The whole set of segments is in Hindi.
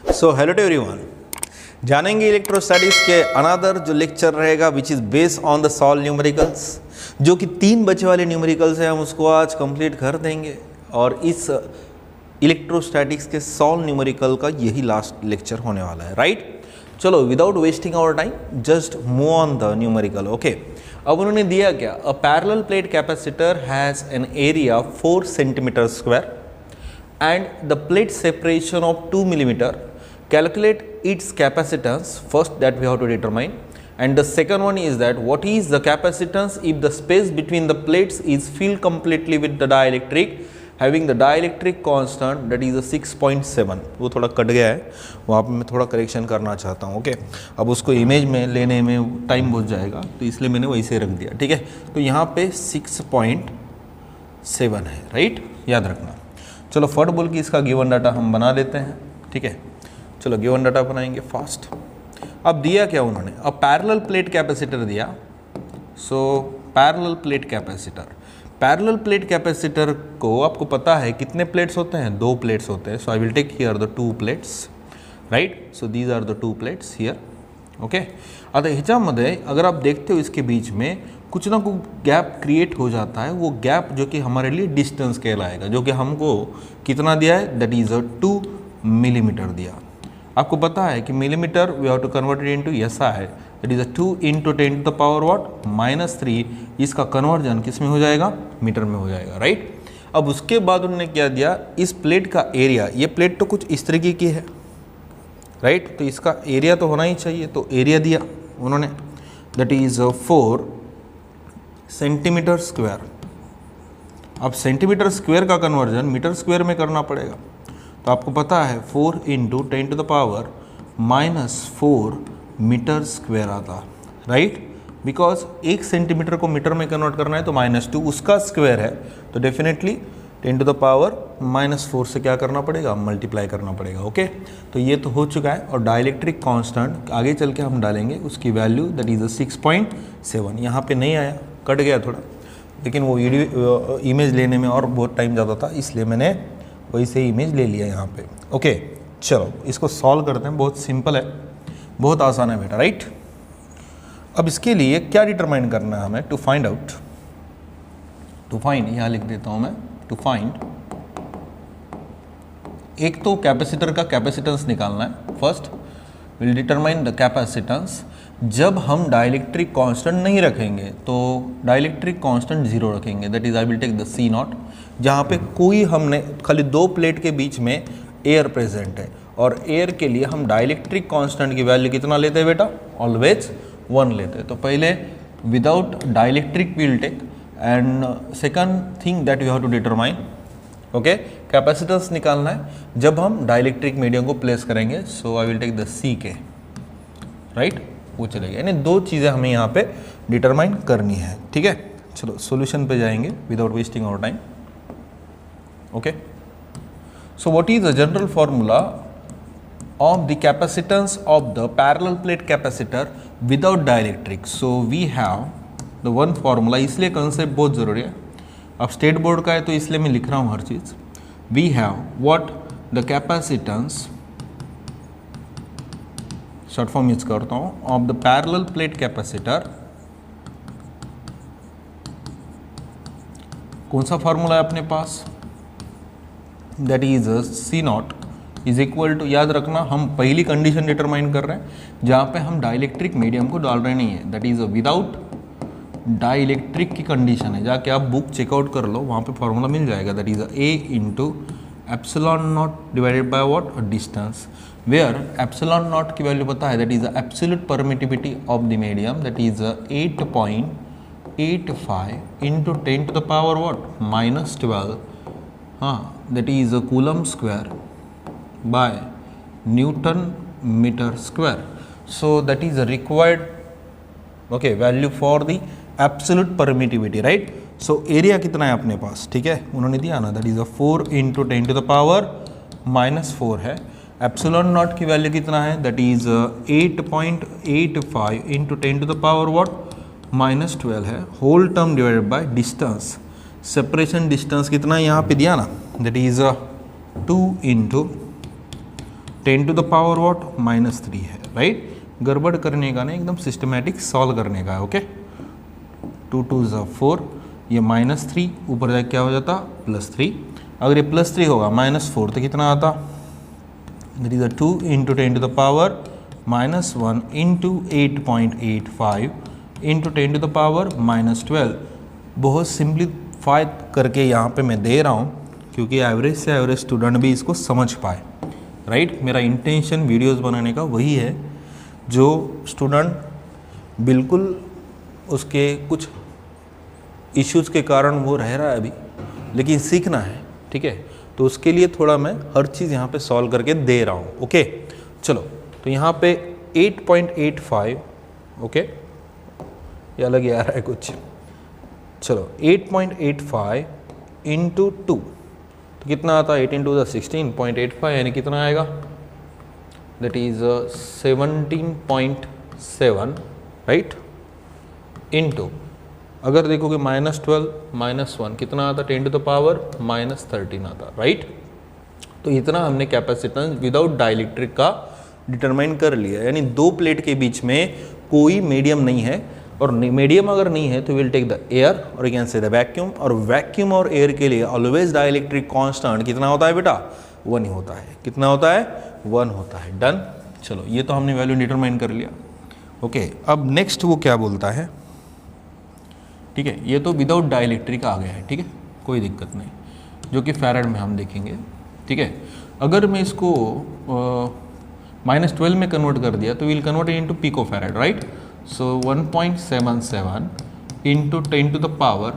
सो हेलो टू एवरीवन, जानेंगे इलेक्ट्रोस्टैटिक्स के अनदर जो लेक्चर रहेगा which is based on the solve numericals, जो कि 3 बचे वाले न्यूमेरिकल्स हैं, हम उसको आज कंप्लीट कर देंगे। और इस इलेक्ट्रोस्टैटिक्स के सॉल्व न्यूमेरिकल का यही लास्ट लेक्चर होने वाला है, राइट। चलो without wasting our time just move on the numerical. Okay, अब उन्होंने दिया क्या, a parallel plate capacitor has an area 4 centimetre square and the plate separation of 2 millimeter. Calculate its capacitance first, that we have to determine, and the second one is that what is the capacitance if the space between the plates is filled completely with the dielectric having the dielectric constant that is a 6.7। वो थोड़ा कट गया है, वहाँ पे मैं थोड़ा करेक्शन करना चाहता हूँ। ओके, अब उसको इमेज में लेने में टाइम बहुत जाएगा, तो इसलिए मैंने वैसे रख दिया, ठीक है। तो यहाँ पे 6.7 है, राइट, याद रखना। चलो फट बोल के इसका गिवन डाटा हम बना लेते हैं, ठीक है। चलो गिवन डाटा बनाएंगे फास्ट। अब दिया क्या उन्होंने, अब पैरेलल प्लेट कैपेसिटर दिया। सो पैरेलल प्लेट कैपेसिटर को आपको पता है कितने प्लेट्स होते हैं, 2 प्लेट्स होते हैं। So I will take here the 2 plates, right. So these are the 2 plates here, okay. आता ह्याच्यामध्ये अगर आप देखते हो इसके बीच में कुछ ना कुछ गैप क्रिएट हो जाता है। वो गैप जो कि हमारे लिए डिस्टेंस कहलाएगा, जो कि हमको कितना दिया है, दैट इज़ अ 2 मिलीमीटर दिया। आपको पता है कि millimetre we have to convert it into SI है, दैट इज़ अ 2 × 10⁻³ इसका कन्वर्जन किस में हो जाएगा, मीटर में हो जाएगा, राइट। अब उसके बाद उन्होंने क्या दिया, इस प्लेट का एरिया, ये प्लेट तो कुछ इस तरीके की है, राइट, तो इसका एरिया तो होना ही चाहिए। तो एरिया दिया उन्होंने, दैट इज़ 4 सेंटीमीटर स्क्वायर। अब सेंटीमीटर स्क्वायर का कन्वर्जन मीटर स्क्वायर में करना पड़ेगा। तो आपको पता है 4 × 10⁻⁻⁴ मीटर स्क्वायर आता, राइट। बिकॉज 1 सेंटीमीटर को मीटर में कन्वर्ट करना है तो -2 उसका स्क्वायर है, तो डेफिनेटली 10⁻⁻⁴ से क्या करना पड़ेगा, मल्टीप्लाई करना पड़ेगा। ओके, तो ये तो हो चुका है। और डाइलेक्ट्रिक कांस्टेंट आगे चल के हम डालेंगे, उसकी वैल्यू दैट इज़ 6.7। यहाँ पे नहीं आया, कट गया थोड़ा, लेकिन वो वीडियो इमेज लेने में और बहुत टाइम ज़्यादा था, इसलिए मैंने वैसे ही इमेज ले लिया यहाँ पे। ओके, चलो इसको सॉल्व करते हैं। बहुत सिंपल है, बहुत आसान है बेटा, राइट। अब इसके लिए क्या डिटरमाइन करना है हमें, to find out, to find, यहाँ लिख देता हूँ मैं, टू फाइंड। एक तो कैपेसिटर का कैपेसिटेंस निकालना है। First will determine the capacitance. जब हम डाइलेक्ट्रिक कांस्टेंट नहीं रखेंगे तो डाइलेक्ट्रिक कांस्टेंट 0 रखेंगे, that is I will take the C0, जहाँ पे कोई हमने खाली 2 प्लेट के बीच में एयर प्रेजेंट है, और एयर के लिए हम डाइलेक्ट्रिक कांस्टेंट की वैल्यू कितना लेते हैं बेटा, ऑलवेज 1 लेते हैं। तो पहले without dielectric will take, and second thing that you have to determine, okay, capacitance निकालना है जब हम डाइलेक्ट्रिक मीडियम को प्लेस करेंगे। So I will take the CK, right, वो चलेगा। यानी 2 चीज़ें हमें यहाँ पे डिटरमाइन करनी है, ठीक है। चलो सॉल्यूशन पे जाएंगे without wasting our time. Okay, so what is the general formula of the capacitance of the parallel plate capacitor without dielectric. So we have the one formula, इसलिए कंसेप्ट बहुत ज़रूरी है। अब स्टेट बोर्ड का है तो इसलिए मैं लिख रहा हूँ हर चीज़। We have what, the capacitance, short form use करता हूँ, of the parallel plate capacitor. कौन सा फॉर्मूला है अपने पास, that is C0 is equal to, याद रखना हम पहली कंडीशन डिटरमाइन कर रहे हैं जहाँ पे हम डाइलेक्ट्रिक मीडियम को डाल रहे नहीं है, दैट इज विदाउट डाइलेक्ट्रिक की कंडीशन है। जाके आप बुक चेकआउट कर लो, वहाँ पे फॉर्मूला मिल जाएगा, that is A × ε0 divided by what, distance, where ε0 की वैल्यू पता है, that is absolute permittivity of the medium, that is 8.85 × 10⁻⁻12, हाँ, that is coulomb square by newton metre square. So that is required, okay, value for the absolute permittivity, right. So area कितना है अपने पास, ठीक है, उन्होंने दिया ना, दैट इज 4 × 10⁻⁻4 है। ε0 की वैल्यू कितना है, दैट इज 8.85 × 10⁻⁻12 है, whole term divided by distance. Separation distance कितना है यहाँ पे दिया ना, that is 2 × 10 to the power what -3 है, राइट। गड़बड़ करने का नहीं, एकदम सिस्टमेटिक सॉल्व करने का है, ओके। 2 2 ज़ा 4, ये -3 ऊपर जाके क्या हो जाता +3। अगर ये +3 होगा -4 तो कितना आता, that is 2 into 10 to the power -1 into 8.85 into 10 to the power -12। बहुत सिंप्लीफाई करके यहाँ पे मैं दे रहा हूँ क्योंकि एवरेज से एवरेज स्टूडेंट भी इसको समझ पाए, राइट। मेरा इंटेंशन वीडियोस बनाने का वही है, जो स्टूडेंट बिल्कुल उसके कुछ इश्यूज़ के कारण वो रह रहा है अभी, लेकिन सीखना है, ठीक है। तो उसके लिए थोड़ा मैं हर चीज़ यहाँ पे सॉल्व करके दे रहा हूँ, ओके। चलो, तो यहाँ पे 8.85, ओके, ये अलग ही आ रहा है कुछ। चलो 8.85 इंटू 2 तो कितना आता है, 8 इंटू 16.85 यानी कितना आएगा, दैट इज 17.7, राइट। इंटू अगर देखोगे -12 -1 कितना आता, 10 टू द पावर -13 आता, राइट। तो इतना हमने कैपेसिटेंस विदाउट डाइलेक्ट्रिक का डिटरमाइन कर लिया, यानी दो प्लेट के बीच में कोई मीडियम नहीं है, और मीडियम अगर नहीं है तो विल टेक द एयर और you can say the vacuum, और वैक्यूम और एयर के लिए ऑलवेज डाइलेक्ट्रिक कांस्टेंट कितना होता है बेटा, 1 ही होता है। कितना होता है, 1 होता है। डन। चलो ये तो हमने वैल्यू डिटरमाइन कर लिया, ओके। अब नेक्स्ट वो क्या बोलता है, ठीक है, ये तो विदाउट डाइलेक्ट्रिक आ गया है, ठीक है, कोई दिक्कत नहीं, जो कि फैराड में हम देखेंगे, ठीक है। अगर मैं इसको -12 में कन्वर्ट कर दिया तो will convert into pico farad, right. So 1.77 into 10 to the power,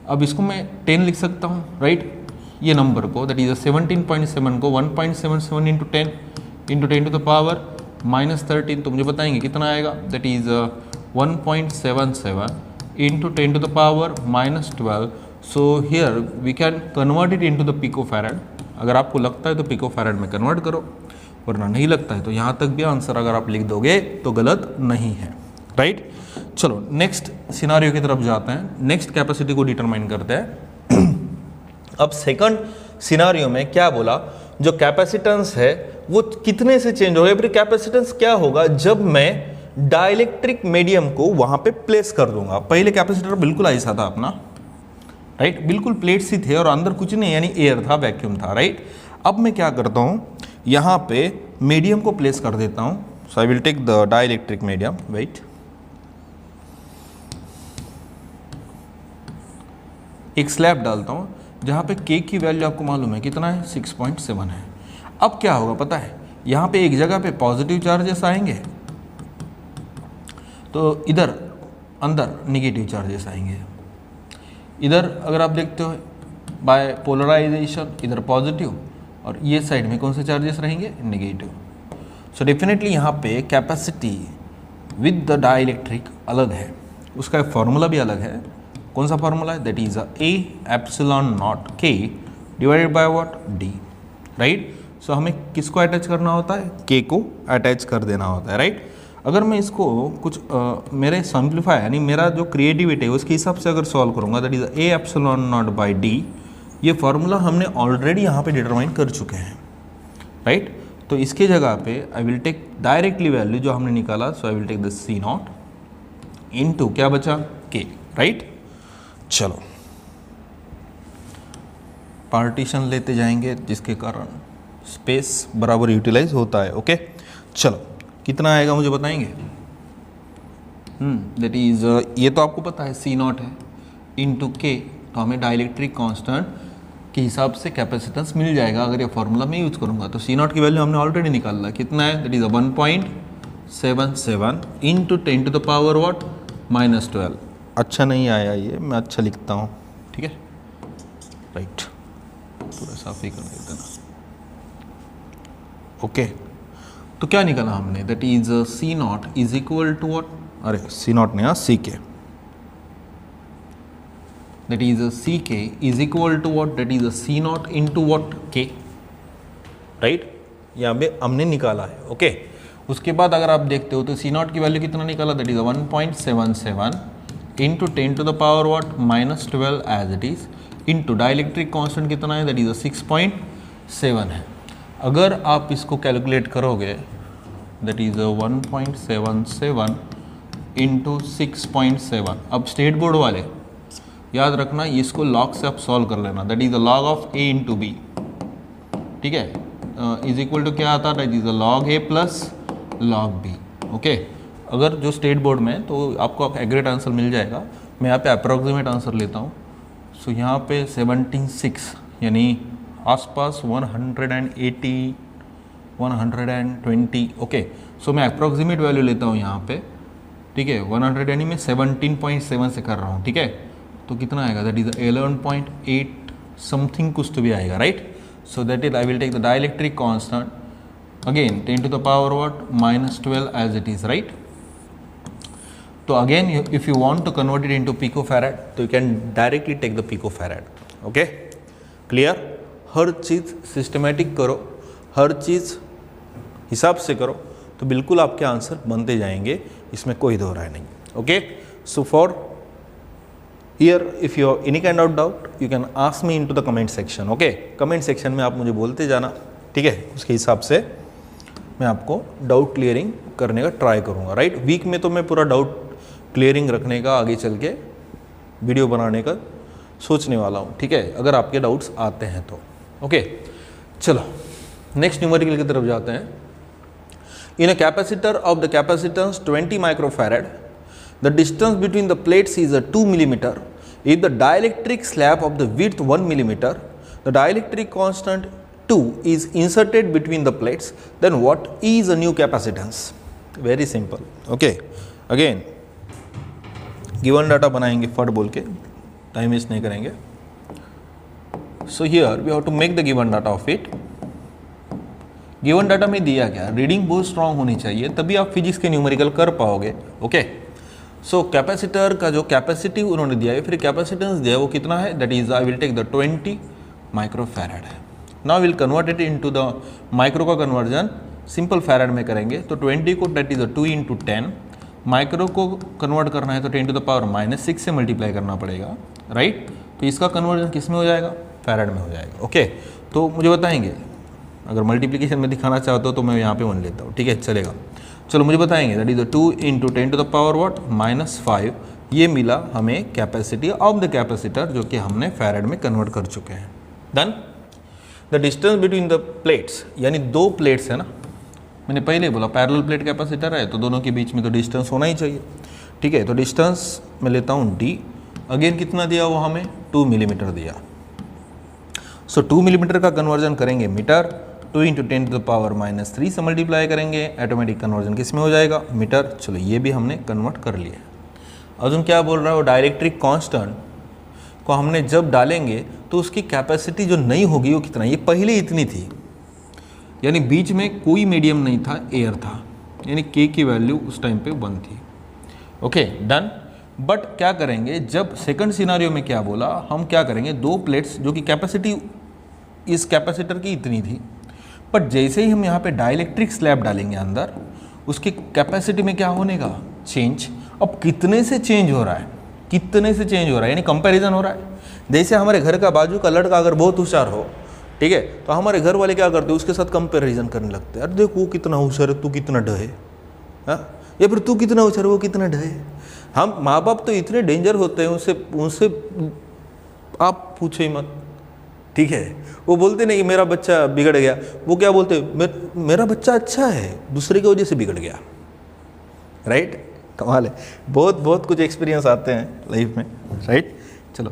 अब इसको मैं 10 लिख सकता हूँ, राइट। ये नंबर को दैट इज 17.7 को 1.77 into 10 into 10 to the power -13, तो मुझे बताएंगे कितना आएगा, that is 1.77 into 10 to the power -12। So here we can convert it into the pico farad. अगर आपको लगता है तो पिको फैराड में कन्वर्ट करो, वरना नहीं लगता है तो यहाँ तक भी आंसर अगर आप लिख दोगे तो गलत नहीं है, राइट। चलो नेक्स्ट सिनारियो की तरफ जाते हैं, नेक्स्ट कैपेसिटी को डिटरमाइन करते हैं। अब सेकंड सिनारियो में क्या बोला, जो कैपेसिटेंस है वो कितने से चेंज होगा, फिर कैपेसिटेंस क्या होगा जब मैं डाइलेक्ट्रिक मीडियम को वहां पे प्लेस कर दूंगा। पहले कैपेसिटर बिल्कुल ऐसा था अपना, राइट, बिल्कुल प्लेट्स ही थे और अंदर कुछ नहीं, यानी एयर था, वैक्यूम था, राइट। अब मैं क्या करता हूँ, यहाँ पे मीडियम को प्लेस कर देता हूँ। So I will take the dielectric medium, wait, एक स्लैब डालता हूँ जहाँ पे के की वैल्यू आपको मालूम है कितना है, 6.7 है। अब क्या होगा पता है, यहाँ पे एक जगह पे पॉजिटिव चार्जेस आएंगे तो इधर अंदर नेगेटिव चार्जेस आएंगे। इधर अगर आप देखते हो बाय पोलराइजेशन, इधर पॉजिटिव और ये साइड में कौन से चार्जेस रहेंगे, नेगेटिव। सो डेफिनेटली यहाँ पे कैपेसिटी विद द डाइलेक्ट्रिक अलग है, उसका एक फॉर्मूला भी अलग है। कौन सा फॉर्मूला है, that is A epsilon naught K divided by what, D, right. So हमें किसको अटैच करना होता है, के को अटैच कर देना होता है, राइट। अगर मैं इसको कुछ मेरे सिंप्लीफाई यानी मेरा जो क्रिएटिविटी है उसके हिसाब से अगर सॉल्व करूँगा, that is A epsilon naught by D, ये फार्मूला हमने ऑलरेडी यहाँ पे डिटरमाइन कर चुके हैं, राइट। तो इसके जगह पे I will take directly value जो हमने निकाला, so I will take the C naught into क्या बचा, के, राइट। चलो पार्टीशन लेते जाएंगे जिसके कारण स्पेस बराबर यूटिलाइज होता है, ओके। चलो कितना आएगा मुझे बताएंगे, दैट इज ये तो आपको पता है सी नॉट है इनटू के, तो हमें डाइलेक्ट्रिक कांस्टेंट के हिसाब से कैपेसिटेंस मिल जाएगा अगर ये फॉर्मूला में यूज करूंगा। तो सी नॉट की वैल्यू हमने ऑलरेडी निकाला, कितना है, that is 1.77 into 10 to the power what, -12। अच्छा नहीं आया ये, मैं अच्छा लिखता हूँ, ठीक है, राइट, पूरा साफ ही कर देते ना, ओके। तो क्या निकाला हमने, that is C naught is equal to what, अरे सी नॉट नहीं, सी के, that is C K is equal to what, that is C naught into what, K, right. यहाँ पे हमने निकाला है, ओके। उसके बाद अगर आप देखते हो तो सी नॉट की वैल्यू कितना निकाला, that is 1.77 into 10 to the power what, -12 as it is, into dielectric constant कितना है, दैट इज 6.7 है। अगर आप इसको कैलकुलेट करोगे दैट इज़ 1.77 इंटू 6.7। अब स्टेट बोर्ड वाले याद रखना इसको लॉग से आप सॉल्व कर लेना, that is the log of A into B, ठीक है, इज इक्वल टू क्या आता है, that is the log A plus log B. Okay, अगर जो स्टेट बोर्ड में तो आपको एग्रेट आंसर मिल जाएगा। मैं यहाँ पे अप्रोक्सीमेट आंसर लेता हूँ। सो यहाँ पे 76 यानी आसपास 180 120। ओके, सो मैं अप्रोक्सीमेट वैल्यू लेता हूँ यहाँ पे, ठीक है, 100 यानी मैं 17.7 से कर रहा हूँ, ठीक है, तो कितना आएगा, दैट इज़ 11.8 समथिंग कुछ तो भी आएगा, right. So that is I will take the dielectric constant again 10 to the power what -12 as it is, right। तो again if you want to convert it into picofarad तो you can directly take the picofarad. Okay, clear. हर चीज़ सिस्टमेटिक करो, हर चीज़ हिसाब से करो तो बिल्कुल आपके आंसर बनते जाएंगे, इसमें कोई दो राय नहीं। Okay, so for here if you have any kind of doubt you can ask me into the comment section. Okay, comment section में आप मुझे बोलते जाना, ठीक है, उसके हिसाब से मैं आपको डाउट क्लियरिंग करने का ट्राई करूँगा, राइट। वीक में तो मैं पूरा डाउट क्लियरिंग रखने का आगे चल के वीडियो बनाने का सोचने वाला हूँ, ठीक है, अगर आपके डाउट्स आते हैं तो। ओके, चलो नेक्स्ट न्यूमेरिकल की तरफ जाते हैं। In a capacitor of the capacitance 20 microfarad the distance between the plates is 2 millimetre. If the dielectric slab of the width 1 millimetre the dielectric constant 2 is inserted between the plates, then what is a new capacitance? Very simple. Okay, again given data बनाएंगे फट बोल के, टाइम वेस्ट नहीं करेंगे। So here we have to make the given data of it. Given data में दिया क्या, रीडिंग बहुत स्ट्रांग होनी चाहिए तभी आप फिजिक्स के न्यूमेरिकल कर पाओगे। ओके, सो कैपेसिटर का जो कैपेसिटी उन्होंने दिया है, फिर कैपेसिटेंस दिया है वो कितना है, that is I will take the 20 microfarad है। Now will convert it into the micro का कन्वर्जन सिंपल फैरड में करेंगे, तो 20 को दैट इज 2 × 10, माइक्रो को कन्वर्ट करना है तो 10 to the power -6 से मल्टीप्लाई करना पड़ेगा, राइट। तो इसका कन्वर्जन किस में हो जाएगा, फैरड में हो जाएगा। ओके, तो मुझे बताएंगे, अगर मल्टीप्लिकेशन में दिखाना चाहते हो तो मैं यहाँ पे 1 लेता हूँ, ठीक है, चलेगा। चलो मुझे बताएंगे, that is 2 × 10 to the power what -5, ये मिला हमें कैपेसिटी ऑफ द कैपेसिटर जो कि हमने फैरड में कन्वर्ट कर चुके हैं। Then the distance between the plates, यानी 2 प्लेट्स है ना, मैंने पहले बोला पैरेलल प्लेट कैपेसिटर है तो दोनों के बीच में तो डिस्टेंस होना ही चाहिए, ठीक है। तो डिस्टेंस मैं लेता हूँ d, अगेन कितना दिया वो हमें 2 मिलीमीटर दिया। सो 2 मिलीमीटर का कन्वर्जन करेंगे मीटर, 2 × 10 to the power -3 से मल्टीप्लाई करेंगे, ऑटोमेटिक कन्वर्जन किस में हो जाएगा, मीटर। चलो ये भी हमने कन्वर्ट कर लिया। अजून क्या बोल रहा है वो, डाइलेक्ट्रिक कांस्टेंट को हमने जब डालेंगे तो उसकी कैपेसिटी जो नहीं होगी वो कितना, ये पहले इतनी थी, यानी बीच में कोई मीडियम नहीं था, एयर था, यानी के की वैल्यू उस टाइम पे 1 थी। Okay, done. बट क्या करेंगे, जब सेकंड सिनारियो में क्या बोला, हम क्या करेंगे, 2 प्लेट्स जो कि कैपेसिटी इस कैपेसिटर की इतनी थी, बट जैसे ही हम यहाँ पे डाइलेक्ट्रिक स्लैब डालेंगे अंदर, उसकी कैपेसिटी में क्या होने का, चेंज। अब कितने से चेंज हो रहा है, कितने से चेंज हो रहा है, यानी कंपैरिजन हो रहा है। जैसे हमारे घर का बाजू का लड़का अगर बहुत होशियार हो, ठीक है, तो हमारे घर वाले क्या करते हैं, उसके साथ कंपैरिजन करने लगते हैं, अरे देख वो कितना होशियार है, तू कितना ढहे, हाँ, या फिर तू कितना होशियार है, वो कितना ढहे। हम माँ बाप तो इतने डेंजर होते हैं, उनसे आप पूछो ही मत, ठीक है। वो बोलते नहीं कि मेरा बच्चा बिगड़ गया, वो क्या बोलते, मेरा बच्चा अच्छा है, दूसरे की वजह से बिगड़ गया, राइट। कमाल है, बहुत बहुत कुछ एक्सपीरियंस आते हैं लाइफ में, राइट। चलो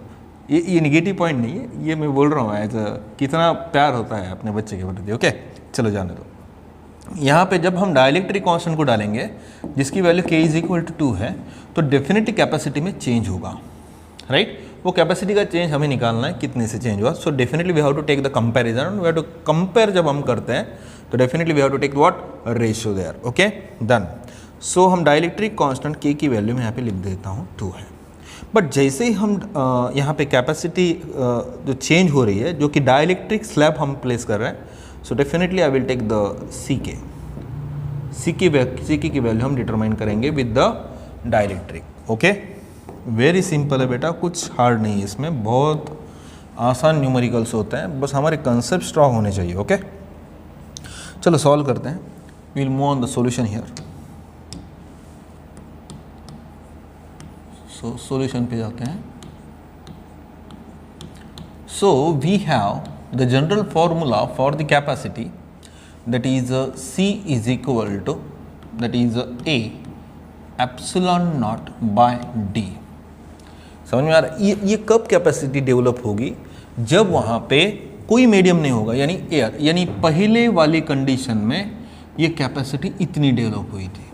ये निगेटिव पॉइंट नहीं है, ये मैं बोल रहा हूँ एज कितना प्यार होता है अपने बच्चे के प्रति। ओके, चलो जाने दो। यहाँ पे जब हम डाइलेक्ट्रिक कांस्टेंट को डालेंगे जिसकी वैल्यू k = 2 है, तो डेफिनेटली कैपेसिटी में चेंज होगा, राइट। वो कैपेसिटी का चेंज हमें निकालना है, कितने से चेंज हुआ। So definitely we have to take the comparison, we have to compare. जब हम करते हैं तो definitely we have to take what, ratio there. Okay, done. So हम डाइलेक्ट्रिक कांस्टेंट k की वैल्यू में यहाँ पे लिख देता हूँ 2 है। बट जैसे ही हम यहाँ पे कैपेसिटी जो चेंज हो रही है, जो कि डाइलेक्ट्रिक स्लैब हम प्लेस कर रहे हैं, so definitely I will take the C की वैल्यू हम डिटरमाइन करेंगे with the dielectric. Okay, very simple है बेटा, कुछ हार्ड नहीं है इसमें, बहुत आसान न्यूमेरिकल्स होते हैं, बस हमारे कंसेप्ट स्ट्रॉन्ग होने चाहिए। ओके, चलो सॉल्व करते हैं, will move on the solution here. So solution पे जाते हैं। So we have the general formula for the capacity, that is C is equal to, that is A epsilon naught by D। समझ में आ रहा है? ये कब कैपेसिटी डेवलप होगी? जब वहाँ पे कोई मीडियम नहीं होगा, यानी एयर, यानी पहले वाली कंडीशन में ये कैपेसिटी इतनी डेवलप हुई थी,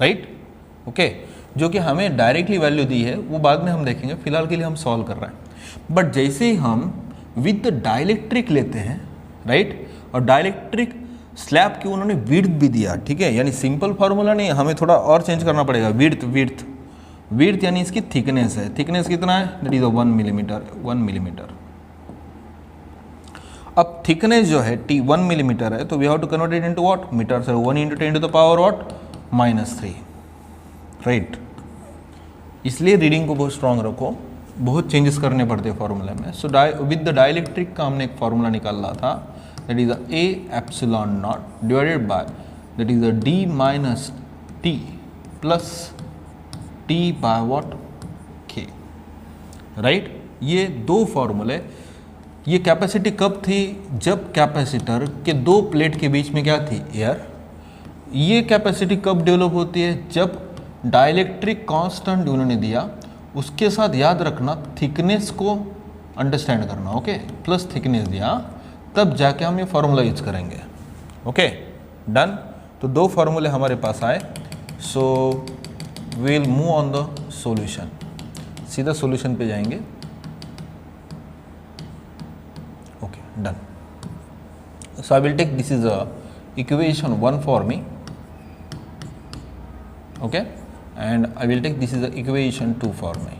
राइट? ओके, जो कि हमें डायरेक्टली वैल्यू दी है वो बाद में हम देखेंगे, फिलहाल के लिए हम सॉल्व कर रहे हैं। बट जैसे ही हम विद डाइलेक्ट्रिक लेते हैं, राइट, और डाइलेक्ट्रिक स्लैब की उन्होंने विड्थ भी दिया, ठीक है, यानी सिंपल फार्मूला नहीं, हमें थोड़ा और चेंज करना पड़ेगा। विड्थ यानी इसकी थिकनेस है। थिकनेस कितना है? That is 1 millimetre. अब थिकनेस जो है T 1 मिलीमीटर है, तो we have to convert it into what? Metre. Sir 1 × 10 to the power what? -3, right. इसलिए रीडिंग को बहुत स्ट्रांग रखो, बहुत चेंजेस करने पड़ते हैं फार्मूले में। सो विद द डाइलेक्ट्रिक का हमने एक फार्मूला निकाला था, that is A epsilon naught divided by, that is D minus T plus T by what? K, right? ये दो फॉर्मूले। ये कैपेसिटी कब थी? जब कैपेसिटर के दो प्लेट के बीच में क्या थी? एयर। ये कैपेसिटी कब डेवलप होती है? जब डाइलेक्ट्रिक कांस्टेंट उन्होंने दिया, उसके साथ याद रखना थिकनेस को अंडरस्टैंड करना, ओके, प्लस थिकनेस दिया, तब जाके हम ये फार्मूला यूज करेंगे। Okay, done. तो दो फार्मूले हमारे पास आए। So will move on the solution, सीधा सॉल्यूशन पे जाएंगे। Okay, done. So I will take, this is equation 1 for me, okay, and I will take this is equation 2 for me.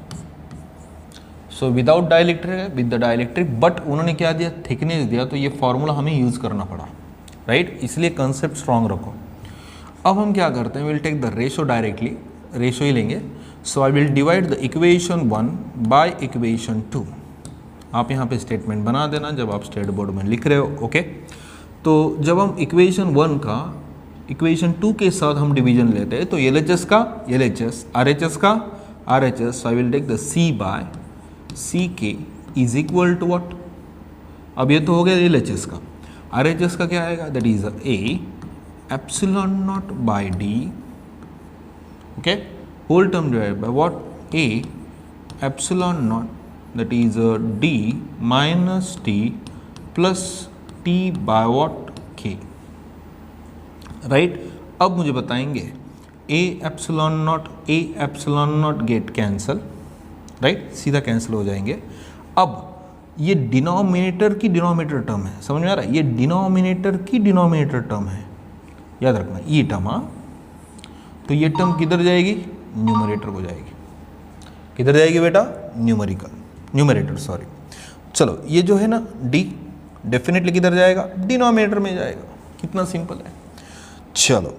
So without dielectric, with the dielectric, but उन्होंने क्या दिया? थिकनेस दिया, तो ये फॉर्मूला हमें यूज़ करना पड़ा, राइट? इसलिए कंसेप्ट स्ट्रांग रखो। अब हम क्या करते हैं? Will take the ratio directly, ratio ही लेंगे। So I will divide the equation 1 बाय इक्वेशन 2। आप यहाँ पे स्टेटमेंट बना देना जब आप स्टेट बोर्ड में लिख रहे हो, ओके? तो जब हम इक्वेशन 1 का इक्वेशन 2 के साथ हम डिवीजन लेते हैं, तो LHS का LHS, RHS का RHS, so I will take the C by CK is equal to what? अब ये तो हो गया LHS का। RHS का क्या आएगा? That is A epsilon naught by D, okay, whole term divide by what? A epsilon naught, that is D minus T plus T by what? K, right. अब मुझे बताएंगे A epsilon naught get cancel, right, सीधा कैंसिल हो जाएंगे। अब ये डिनोमिनेटर की डिनोमिनेटर टर्म है, समझ में आ रहा है? ये डिनोमिनेटर की डिनोमिनेटर टर्म है, याद रखना ये टर्म। हाँ, तो ये टर्म किधर जाएगी? न्यूमरेटर को जाएगी। किधर जाएगी बेटा? Numerator, sorry. चलो, ये जो है ना D, डेफिनेटली किधर जाएगा? डिनोमिनेटर में जाएगा। कितना सिंपल है। चलो,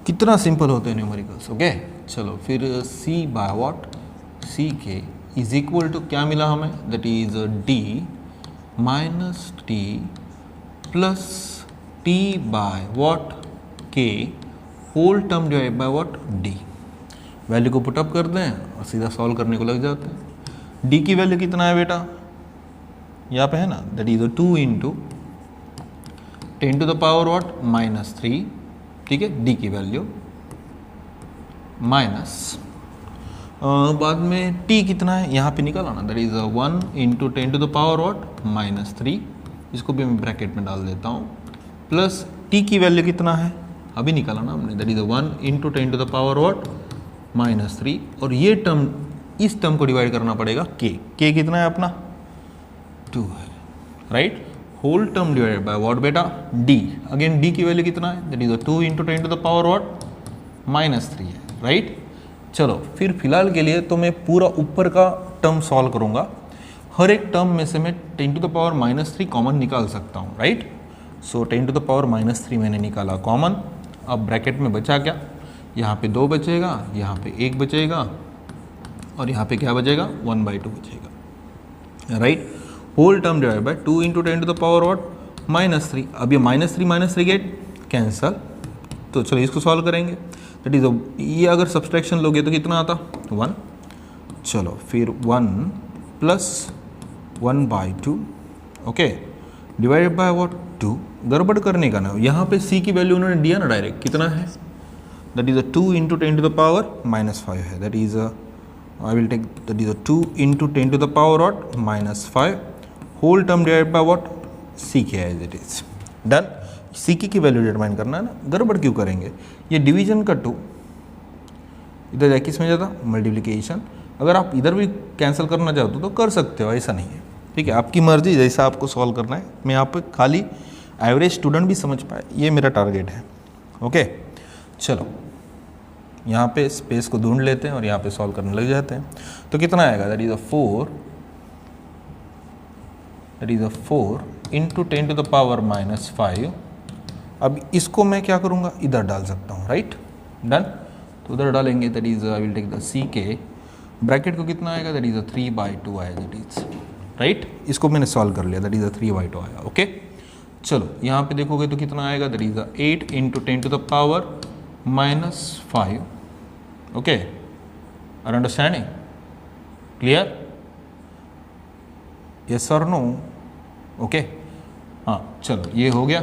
कितना सिंपल होते हैं न्यूमेरिकल्स, ओके। चलो, फिर C by what? CK is equal to क्या मिला हमें? That is D minus T plus T by what? K whole term divide by what? D। Value को पुटअप कर दें और सीधा सॉल्व करने को लग जाते हैं। D की वैल्यू कितना है बेटा? यहाँ पे है ना, that is 2 × 10 to the power what? -3, ठीक है। D की वैल्यू माइनस, बाद में T कितना है यहाँ पे निकाला ना, that is 1 × 10 to the power what? -3, इसको भी मैं ब्रैकेट में डाल देता हूँ, प्लस T की वैल्यू कितना है अभी निकाला ना हमने, that is 1 × 10 to the power what? -3, और ये टर्म, इस टर्म को डिवाइड करना पड़ेगा K कितना है अपना? 2 है, right. Whole term divided by what बेटा? D। अगेन D की वैल्यू कितना है? That is 2 × 10 to the power what? -3 है, राइट। चलो, फिर फिलहाल के लिए तो मैं पूरा ऊपर का टर्म सॉल्व करूंगा। हर एक टर्म में से मैं 10 टू द पावर -3 कॉमन निकाल सकता हूँ, right. So 10 to the power -3 मैंने निकाला कॉमन। अब ब्रैकेट में बचा क्या? यहाँ पे 2 बचेगा, यहाँ पे 1 बचेगा, और यहाँ पे क्या बचेगा? 1/2 बचेगा, right. Whole term divide by 2 into 10 to the power what -3। अब ये -3 गेट कैंसल, तो चलो इसको सॉल्व करेंगे। दैट इज ये अगर सब्सट्रैक्शन लोगे तो कितना आता 1। चलो फिर 1 + 1/2 ओके डिवाइडेड बाय व्हाट 2। गड़बड़ करने का ना, यहाँ पे c की वैल्यू उन्होंने दिया ना डायरेक्ट, कितना है that is 2 into 10 to the power -5 है। That is I will take that is 2 into 10 to the power what -5 whole term divide by what c के as it is done. C की वैल्यू डिटरमाइन करना है ना, गड़बड़ क्यों करेंगे। ये डिवीजन का 2 इधर किस में जाता मल्टीप्लिकेशन। अगर आप इधर भी कैंसिल करना चाहते हो तो कर सकते हो, ऐसा नहीं है, ठीक है, आपकी मर्जी, जैसा आपको सॉल्व करना है। मैं यहाँ पे खाली एवरेज स्टूडेंट भी समझ पाए, ये मेरा टारगेट है। ओके चलो यहाँ पे स्पेस को ढूंढ लेते हैं और यहाँ पे सॉल्व करने लग जाते हैं। तो कितना आएगा that is 4 into 10 to the power -5। अब इसको मैं क्या करूँगा, इधर डाल सकता हूँ, राइट डन। तो उधर डालेंगे that is I will take the C के ब्रैकेट को कितना आएगा दैट इज 3/2 आएगा दैट इज राइट। इसको मैंने सॉल्व कर लिया दैट इज 3/2 आया। ओके चलो यहाँ पे देखोगे तो कितना आएगा that is 8 into 10 to the power -5। Okay are understanding clear, yes और नो। ओके हाँ चलो ये हो गया।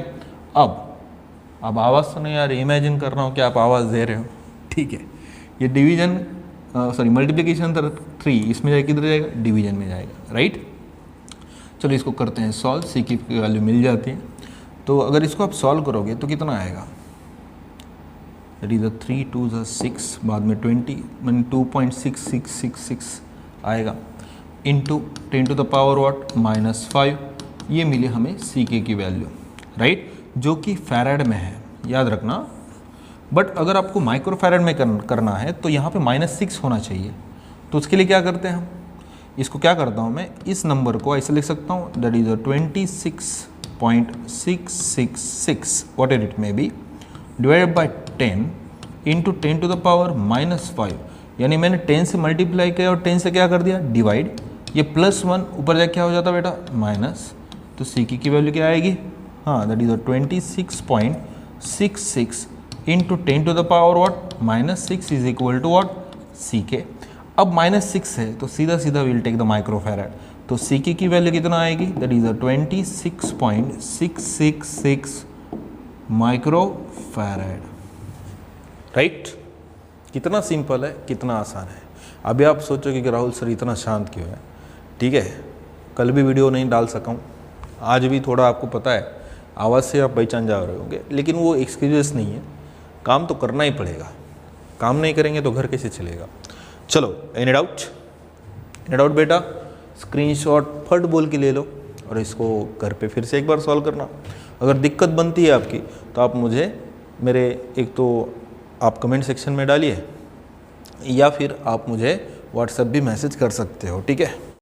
अब आवाज़ तो नहीं आ रही, इमेजिन कर रहा हूँ कि आप आवाज़ दे रहे हो, ठीक है। ये डिवीजन सॉरी मल्टीप्लिकेशन 3 इसमें जाएगा, किधर जाएगा डिवीजन में जाएगा, राइट। चलो इसको करते हैं सॉल्व, सी की वैल्यू मिल जाती है। तो अगर इसको आप सॉल्व करोगे तो कितना आएगा दैट इज 3 2 6 बाद में 20 मैंने 2.6666 आएगा into 10 to the power what -5। ये मिली हमें सी के की वैल्यू, राइट, जो कि फैराड में है, याद रखना। बट अगर आपको माइक्रो फैराड में करना है तो यहाँ पे -6 होना चाहिए। तो उसके लिए क्या करते हैं हम, इसको क्या करता हूँ मैं, इस नंबर को ऐसे लिख सकता हूँ that is 26.666 whatever it may be divided by 10 into 10 to the power -5। यानी मैंने 10 से मल्टीप्लाई किया और 10 से क्या कर दिया डिवाइड, ये +1 ऊपर जाके क्या हो जाता बेटा माइनस। तो सी की वैल्यू क्या आएगी, हाँ that is 26.66 into 10 to the power what -6 is equal to what C के। अब -6 है तो सीधा सीधा will take the micro farad. तो सी की वैल्यू कितना आएगी that is 26.666 micro farad, right. कितना सिंपल है, कितना आसान है। अभी आप सोचोगे कि राहुल सर इतना शांत क्यों है, ठीक है, कल भी वीडियो नहीं डाल सका हूँ, आज भी थोड़ा आपको पता है आवाज़ से आप पहचान जा रहे होंगे, लेकिन वो एक्सक्यूजेस नहीं है, काम तो करना ही पड़ेगा। काम नहीं करेंगे तो घर कैसे चलेगा। चलो एनी डाउट, एनी डाउट बेटा, स्क्रीनशॉट फट बोल के ले लो और इसको घर पे फिर से एक बार सॉल्व करना। अगर दिक्कत बनती है आपकी तो आप मुझे मेरे एक तो आप कमेंट सेक्शन में डालिए या फिर आप मुझे व्हाट्सएप भी मैसेज कर सकते हो, ठीक है।